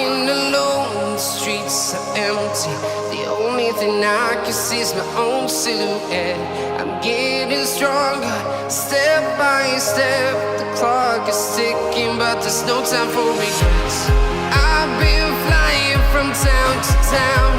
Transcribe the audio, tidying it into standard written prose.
walking alone, the streets are empty. The only thing I can see is my own silhouette. I'm getting stronger, step by step. The clock is ticking, but there's no time for regrets. I've been flying from town to town,